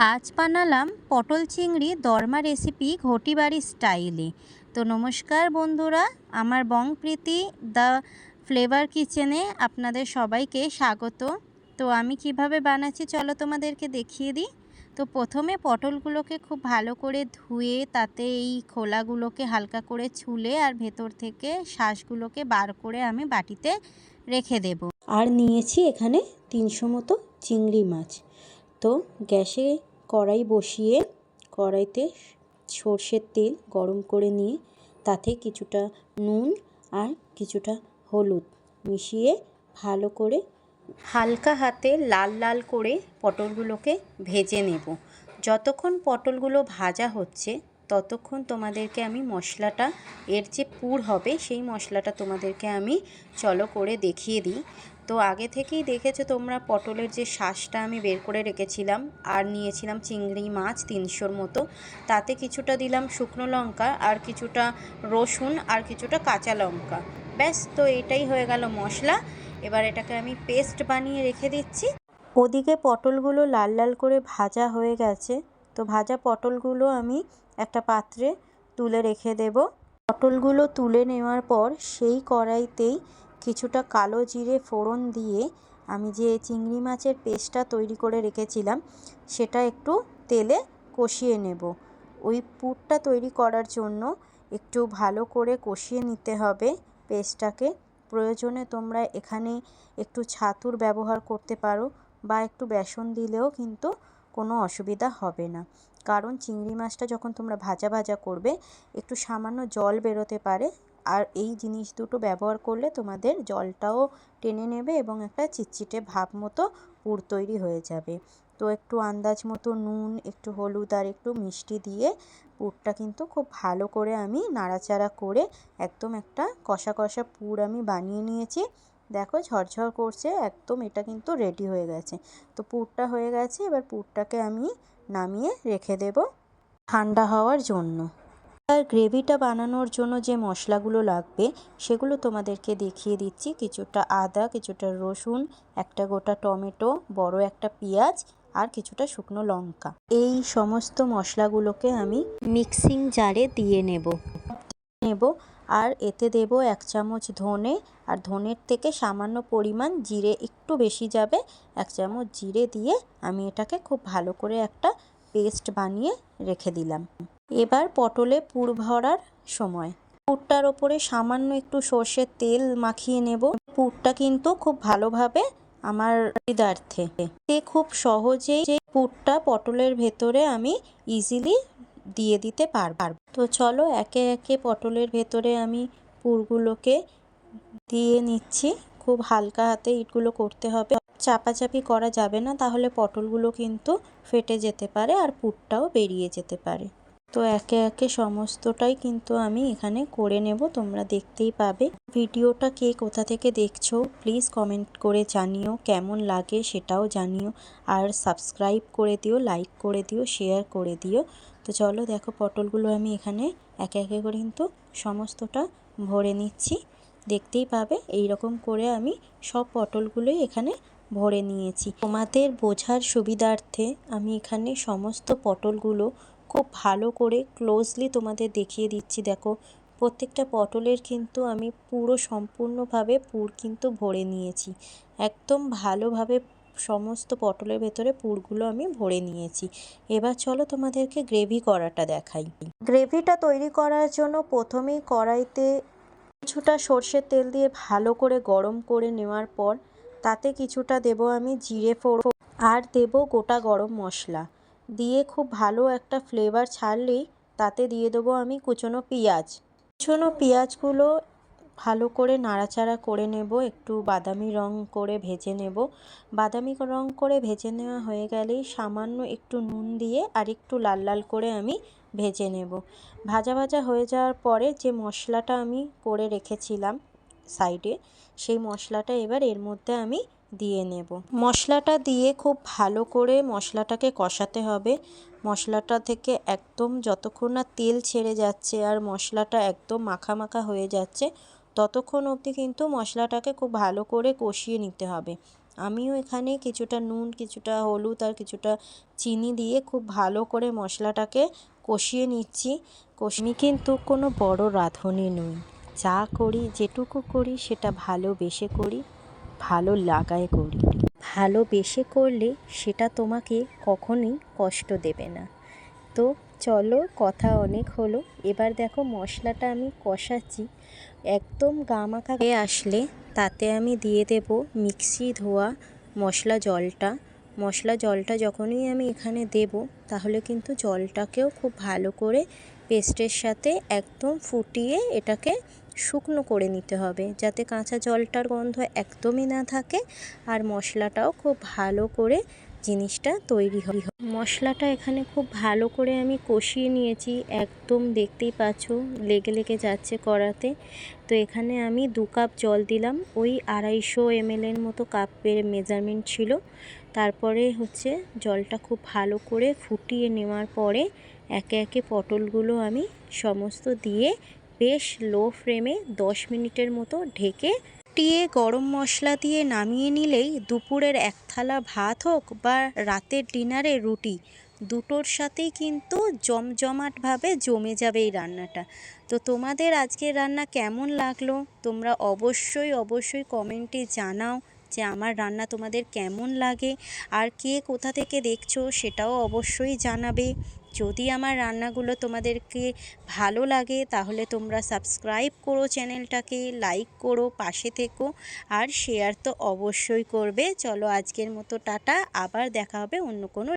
আজ বানালাম পটল চিংড়ি দরমা রেসিপি ঘটি বাড়ি স্টাইলে। তো নমস্কার বন্ধুরা, আমার বংপ্রীতি দ্য ফ্লেভার কিচেনে আপনাদের সবাইকে স্বাগত। তো আমি কিভাবে বানাচ্ছি চলো তোমাদেরকে দেখিয়ে দিই। তো প্রথমে পটলগুলোকে খুব ভালো করে ধুয়ে তাতে এই খোলাগুলোকে হালকা করে ছুলে আর ভেতর থেকে শাঁসগুলোকে বার করে আমি বাটিতে রেখে দেব। আর নিয়েছি এখানে 300 মতো চিংড়ি মাছ। তো গ্যাসে কড়াই বসিয়ে কড়াইতে সর্ষের তেল গরম করে নিয়ে তাতে কিছুটা নুন আর কিছুটা হলুদ মিশিয়ে ভালো করে হালকা হাতে লাল লাল করে পটলগুলোকে ভেজে নেব। যতক্ষণ পটলগুলো ভাজা হচ্ছে ততক্ষণ তোমাদেরকে আমি মশলাটা, এর যে পুর হবে সেই মশলাটা তোমাদেরকে আমি চলো করে দেখিয়ে দিই। তো আগে থেকেই দেখেছো তোমরা পটলের যে শাঁসটা আমি বের করে রেখেছিলাম, আর নিয়েছিলাম চিংড়ি মাছ 300-র মতো। তাতে কিছুটা দিলাম শুকনো লঙ্কা আর কিছুটা রসুন আর কিছুটা কাঁচা লঙ্কা। ব্যাস, তো এটাই হয়ে গেল মশলা। এবার এটাকে আমি পেস্ট বানিয়ে রেখে দিচ্ছি। ওদিকে পটলগুলো লাল লাল করে ভাজা হয়ে গেছে। তো ভাজা পটলগুলো আমি একটা পাত্রে তুলে রেখে দেব। পটলগুলো তুলে নেওয়ার পর সেই কড়াইতেই কিছুটা কালো জিরে ফোড়ন দিয়ে আমি যে চিংড়ি মাছের পেস্টটা তৈরি করে রেখেছিলাম সেটা একটু তেলে কষিয়ে নেব। ওই পুরটা তৈরি করার জন্য একটু ভালো করে কষিয়ে নিতে হবে পেস্টটাকে। প্রয়োজনে তোমরা এখানে একটু ছাতুর ব্যবহার করতে পারো বা একটু বেসন দিলেও কিন্তু কোনো অসুবিধা হবে না, কারণ চিংড়ি মাছটা যখন তোমরা ভাজা ভাজা করবে একটু সামান্য জল বেরোতে পারে, আর এই জিনিস দুটো ব্যবহার করলে তোমাদের জলটাও টেনে নেবে এবং একটা চিটচিটে ভাব মতো পুর তৈরি হয়ে যাবে। তো একটু আন্দাজ মতো নুন, একটু হলুদ আর একটু মিষ্টি দিয়ে পুরটা কিন্তু খুব ভালো করে আমি নাড়াচাড়া করে একদম একটা কষা কষা পুর আমি বানিয়ে নিয়েছি। দেখো ঝরঝর করছে একদম, এটা কিন্তু রেডি হয়ে গেছে। তো পুরটা হয়ে গেছে, এবার পুরটাকে আমি নামিয়ে রেখে দেব ঠান্ডা হওয়ার জন্য। আর গ্রেভিটা বানানোর জন্য যে মশলাগুলো লাগবে সেগুলো তোমাদেরকে দেখিয়ে দিচ্ছি। কিছুটা আদা, কিছুটা রসুন, একটা গোটা টমেটো, বড় একটা পেঁয়াজ আর কিছুটা শুকনো লঙ্কা। এই সমস্ত মশলাগুলোকে আমি মিক্সিং জারে দিয়ে নেব। আর এতে দেব 1 চামচ ধনে, আর ধনের থেকে সামান্য পরিমাণ জিরে, একটু বেশি যাবে, 1 চামচ জিরে দিয়ে আমি এটাকে খুব ভালো করে একটা পেস্ট বানিয়ে রেখে দিলাম। এবার পটলে পুর ভরার সময় পুরটার ওপরে সামান্য একটু সর্ষের তেল মাখিয়ে নেব। পুরটা কিন্তু খুব ভালোভাবে আমার সুবিধার্থে খুব সহজেই পুরটা পটলের ভেতরে আমি ইজিলি দিয়ে দিতে পারব। তো চলো একে একে পটলের ভেতরে আমি পুরগুলোকে দিয়ে নিচ্ছি। খুব হালকা হাতে ইটগুলো করতে হবে, চাপাচাপি করা যাবে না, তাহলে পটলগুলো কিন্তু ফেটে যেতে পারে আর পুরটাও বেরিয়ে যেতে পারে। তো একে একে সমস্তটাই কিন্তু আমি এখানে করে নেব, তোমরা দেখতেই পাবে। ভিডিওটা কে কোথা থেকে দেখছো প্লিজ কমেন্ট করে জানিও, কেমন লাগে সেটাও জানিও, আর সাবস্ক্রাইব করে দিও, লাইক করে দিও, শেয়ার করে দিও। তো চলো দেখো পটলগুলো আমি এখানে একে একে করে কিন্তু সমস্তটা ভরে নিচ্ছি। দেখতেই পাবে এই রকম করে আমি সব পটলগুলোই এখানে ভরে নিয়েছি। তোমাদের বোঝার সুবিধার্থে আমি এখানে সমস্ত পটলগুলো খুব ভালো করে ক্লোজলি তোমাদের দেখিয়ে দিচ্ছি। দেখো প্রত্যেকটা পটলের কিন্তু আমি পুরো সম্পূর্ণভাবে পুর কিন্তু ভরে নিয়েছি। একদম ভালোভাবে সমস্ত পটলের ভেতরে পুরগুলো আমি ভরে নিয়েছি। এবার চলো তোমাদেরকে গ্রেভি করাটা দেখাই। গ্রেভিটা তৈরি করার জন্য প্রথমেই কড়াইতে কিছুটা সর্ষের তেল দিয়ে ভালো করে গরম করে নেওয়ার পর তাতে কিছুটা দেব আমি জিরে ফোড়ন আর দেব গোটা গরম মশলা দিয়ে খুব ভালো একটা ফ্লেভার ছাড়লেই তাতে দিয়ে দেবো আমি কুচনো পেঁয়াজ। কুচনো পেঁয়াজগুলো ভালো করে নাড়াচাড়া করে নেব, একটু বাদামি রং করে ভেজে নেব। বাদামি রং করে ভেজে নেওয়া হয়ে গেলেই সামান্য একটু নুন দিয়ে আর একটু লাল লাল করে আমি ভেজে নেব। ভাজা ভাজা হয়ে যাওয়ার পরে যে মশলাটা আমি করে রেখেছিলাম সাইডে, সেই মশলাটা এবার এর মধ্যে আমি দিয়ে নেব। মশলাটা দিয়ে খুব ভালো করে মশলাটাকে কষাতে হবে। মশলাটা থেকে একদম যতক্ষণ না তেল ছেড়ে যাচ্ছে আর মশলাটা একদম মাখা মাখা হয়ে যাচ্ছে ততক্ষণ অবধি কিন্তু মশলাটাকে খুব ভালো করে কষিয়ে নিতে হবে। আমিও এখানে কিছুটা নুন, কিছুটা হলুদ আর কিছুটা চিনি দিয়ে খুব ভালো করে মশলাটাকে কষিয়ে নিচ্ছি। আমি কিন্তু কোনো বড় রাঁধুনি নই, যা করি যেটুকু করি সেটা ভালোবেসে করি, ভালো লাগায় করি। ভালোবেসে করলে সেটা তোমাকে কখনোই কষ্ট দেবে না। তো চলো, কথা অনেক হলো, এবার দেখো মশলাটা আমি কষাচ্ছি। একদম গামাখা হয়ে আসলে তাতে আমি দিয়ে দেব মিক্সি ধোয়া মশলা জলটা যখনই আমি এখানে দেব, তাহলে কিন্তু জলটাকেও খুব ভালো করে পেস্টের সাথে একদম ফুটিয়ে এটাকে শুকনো করে নিতে হবে, যাতে কাঁচা জলটার গন্ধ একদমই না থাকে আর মশলাটাও খুব ভালো করে জিনিসটা তৈরি হয়। মশলাটা এখানে খুব ভালো করে আমি কষিয়ে নিয়েছি, একদম দেখতেই পাচ্ছ লেগে লেগে যাচ্ছে কড়াতে। তো এখানে আমি 2 কাপ জল দিলাম, ওই 250 ml মতো কাপের মেজারমেন্ট ছিল। তারপরে হচ্ছে জলটা খুব ভালো করে ফুটিয়ে নেওয়ার পরে একে একে পটলগুলো আমি সমস্ত দিয়ে বেশ লো ফ্লেমে 10 মিনিটের মতো ঢেকে ফুটিয়ে গরম মশলা দিয়ে নামিয়ে নিলেই দুপুরের 1 থালা ভাত হোক বা রাতের ডিনারে রুটি, দুটোর সাথেই কিন্তু জমজমাটভাবে জমে যাবে এই রান্নাটা। তো তোমাদের আজকের রান্না কেমন লাগলো তোমরা অবশ্যই কমেন্টে জানাও যে আমার রান্না তোমাদের কেমন লাগে, আর কে কোথা থেকে দেখছো সেটাও অবশ্যই জানাবে। যদি আমার রান্নাগুলো তোমাদেরকে ভালো লাগে তাহলে তোমরা সাবস্ক্রাইব করো চ্যানেলটাকে, লাইক করো, পাশে থেকো, আর শেয়ার তো অবশ্যই করবে। চলো আজকের মতো টাটা, আবার দেখা হবে অন্য কোনো